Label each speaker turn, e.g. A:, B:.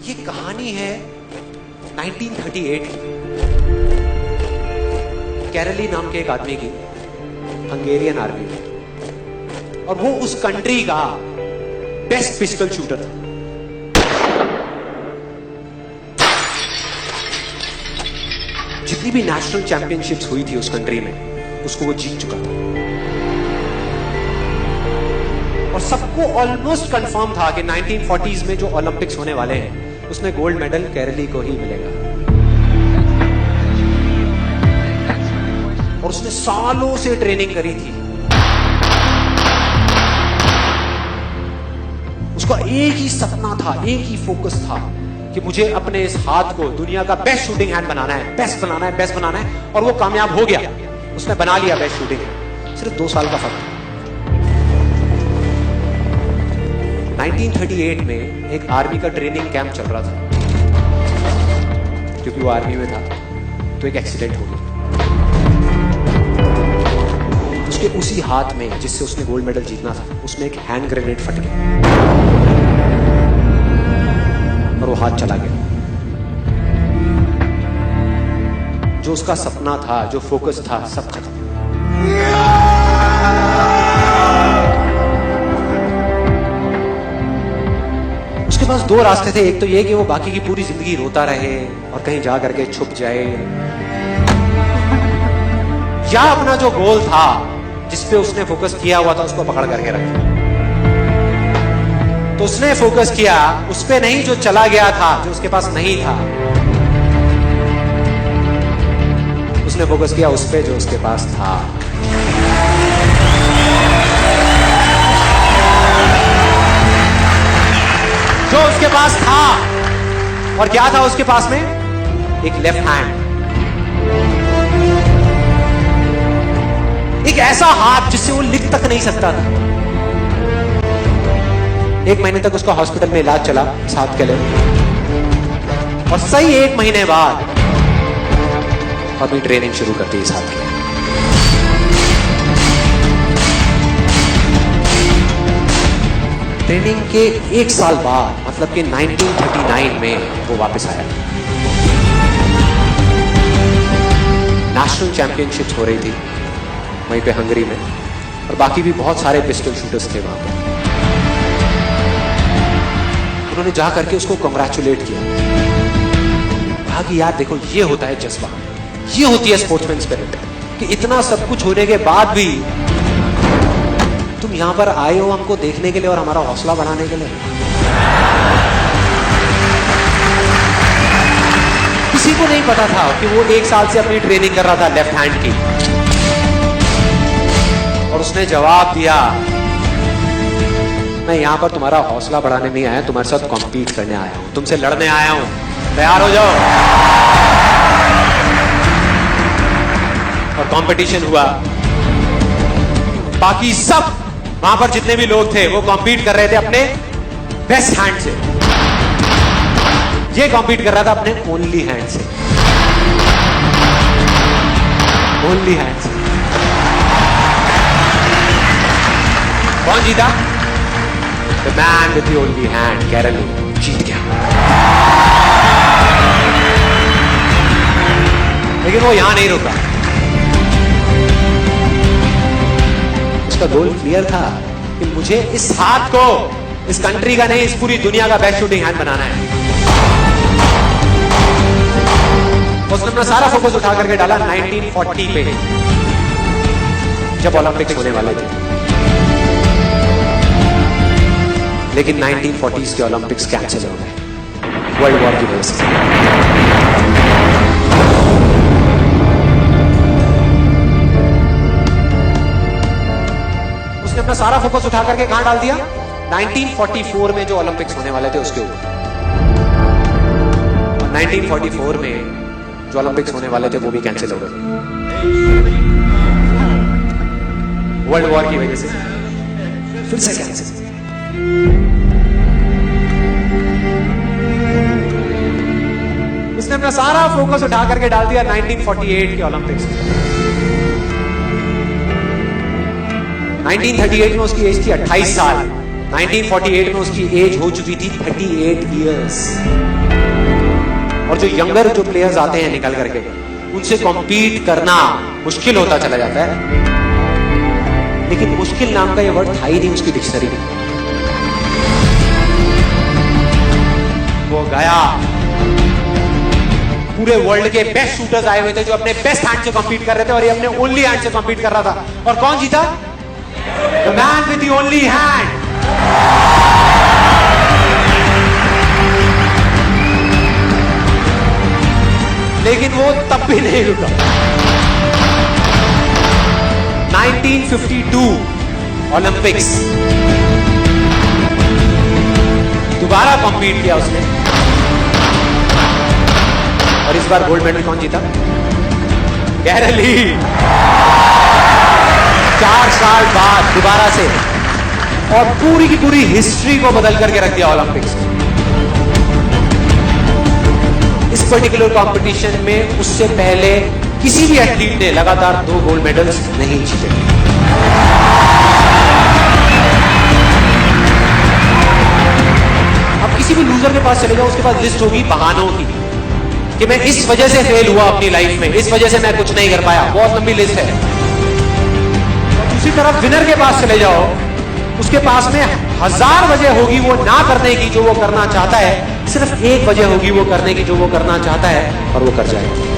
A: ये कहानी है 1938 की। कैरली नाम के एक आदमी की, हंगेरियन आर्मी में, और वो उस कंट्री का बेस्ट पिस्टल शूटर था। जितनी भी नेशनल चैंपियनशिप्स हुई थी उस कंट्री में, उसको वो जीत चुका था। और सबको ऑलमोस्ट कंफर्म था कि 1940s में जो ओलंपिक्स होने वाले हैं उसमें गोल्ड मेडल केरली को ही मिलेगा। और उसने सालों से ट्रेनिंग करी थी। उसका एक ही सपना था, एक ही फोकस था कि मुझे अपने इस हाथ को दुनिया का बेस्ट शूटिंग हैंड बनाना है, बेस्ट बनाना है, बेस्ट बनाना है। और वो कामयाब हो गया, उसने बना लिया बेस्ट शूटिंग हैंड। सिर्फ 2 साल का फर्क। 1938 में एक आर्मी का ट्रेनिंग कैंप चल रहा था। क्योंकि वो आर्मी में था तो एक एक्सीडेंट हो गया। उसके उसी हाथ में जिससे उसने गोल्ड मेडल जीतना था, उसमें एक हैंड ग्रेनेड फट गया और वो हाथ चला गया। जो उसका सपना था, जो फोकस था, सब खत्म। उसके पास 2 रास्ते थे। एक तो ये कि वो बाकी की पूरी जिंदगी रोता रहे और कहीं जा करके छुप जाए, या अपना जो गोल था जिस पे उसने फोकस किया हुआ था उसको पकड़ करके रखे। तो उसने फोकस किया उस पे नहीं जो चला गया था, जो उसके पास नहीं था। उसने फोकस किया उस पे जो उसके पास था। जो उसके पास था। और क्या था उसके पास में? एक लेफ्ट हैंड, एक ऐसा हाथ जिससे वो लिख तक नहीं सकता था। 1 महीने तक उसका हॉस्पिटल में इलाज चला, 7 के लिए। और सही 1 महीने बाद अपनी ट्रेनिंग शुरू करती इस हाथ की। ट्रेनिंग के 1 साल बाद, मतलब कि 1939 में वो वापस आया। नेशनल चैंपियनशिप्स हो रही थी वहीं पे हंगरी में, और बाकी भी बहुत सारे पिस्टल शूटर्स थे वहां पर। उन्होंने जा करके उसको कंग्रेचुलेट किया। कहा कि यार देखो, ये होता है जज्बा, ये होती है स्पोर्ट्समैन स्पिरिट, कि इतना सब कुछ होने के बाद भी तुम यहां पर आए हो हमको देखने के लिए और हमारा हौसला बढ़ाने के लिए। किसी को नहीं पता था कि वो 1 साल से अपनी ट्रेनिंग कर रहा था लेफ्ट हैंड की। और उसने जवाब दिया, मैं यहां पर तुम्हारा हौसला बढ़ाने नहीं आया, तुम्हारे साथ कॉम्पीट करने आया हूं, तुमसे लड़ने आया हूं, तैयार हो जाओ। और कंपटीशन हुआ। बाकी सब वहां पर जितने भी लोग थे वो कॉम्पीट कर रहे थे अपने बेस्ट हैंड से। ये कॉम्पीट कर रहा था अपने ओनली हैंड से। ओनली हैंड से। कौन जीता? The man with the only hand, Kairali जीत गया। लेकिन वो यहां नहीं रुका। उसका गोल क्लियर था कि मुझे इस हाथ को इस कंट्री का नहीं, इस पूरी दुनिया का बेस्ट शूटिंग हैंड बनाना है। उसने अपना सारा फोकस उठा करके डाला 1940 पे, जब ओलंपिक्स होने वाले थे। लेकिन 1940s के ओलंपिक्स कैंसिल हो गए वर्ल्ड वॉर की वजह से। उसने अपना सारा फोकस उठा करके कहां डाल दिया? 1944 में जो ओलंपिक्स होने वाले थे उसके ऊपर। और 1944 में जो ओलंपिक्स होने वाले थे वो भी कैंसिल हो गए वर्ल्ड वॉर की वजह से। फिर से कैंसिल। उसने अपना सारा फोकस उठा करके डाल दिया 1948 के ओलंपिक्स में। 1938 में उसकी एज थी 28 साल, 1948 में उसकी एज हो चुकी थी 38 इयर्स। और जो यंगर जो प्लेयर्स आते हैं निकल करके, उनसे कॉम्पीट करना मुश्किल होता चला जाता है। लेकिन मुश्किल नाम का ये वर्ड था ही नहीं उसकी डिक्शनरी में। वो गया, पूरे वर्ल्ड के बेस्ट शूटर्स आए हुए थे जो अपने बेस्ट हैंड से कॉम्पीट कर रहे थे, और ये अपने ओनली हैंड से कॉम्पीट कर रहा था। और कौन जीता? The man with the only hand. लेकिन वो तब भी नहीं रुका। 1952 ओलंपिक्स, दोबारा कॉम्पीट किया उसने, और इस बार गोल्ड मेडल कौन जीता? गैरल ली। 4 साल बाद दोबारा से, और पूरी की पूरी हिस्ट्री को बदल करके रख दिया ओलंपिक्स। इस पर्टिकुलर कंपटीशन में उससे पहले किसी भी एथलीट ने लगातार 2 गोल्ड मेडल्स नहीं जीते। अब किसी भी लूजर के पास चले जाओ, उसके पास लिस्ट होगी बहानों की कि मैं इस वजह से फेल हुआ अपनी लाइफ में, इस वजह से मैं कुछ नहीं कर पाया। बहुत लंबी लिस्ट है। दूसरी तरफ विनर के पास चले जाओ, उसके पास में 1000 वजह होगी वो ना करने की जो वो करना चाहता है, सिर्फ एक वजह होगी वो करने की जो वो करना चाहता है, और वो कर जाएगा।